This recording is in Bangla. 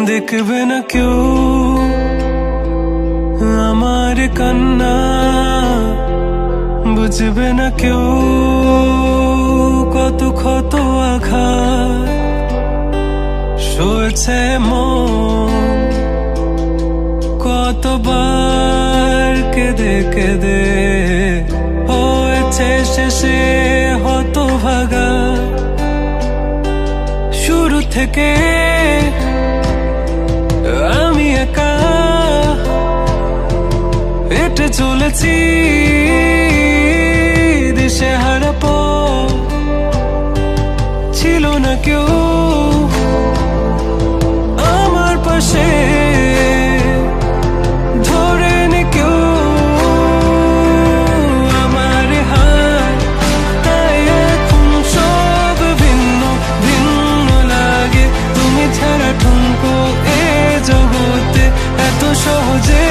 দেখবে না কেউ আমার কান্না, বুঝবে না কেউ কত ক্ষত আঘাত সয়েছে মন, কতবার কেঁদে কেঁদে হয়েছে শেষে হতভাগা। শুরু থেকে আমি একা হেঁটে চলেছি দিশেহারা পথ, ছিল না কেউ আমার পাশে, ধরে নে কেউ আমার হাত। তাই এখন সব ভিন্ন ভিন্ন লাগে, তুমি ছাড়া ঠুনকো এ জগতে এত সহজে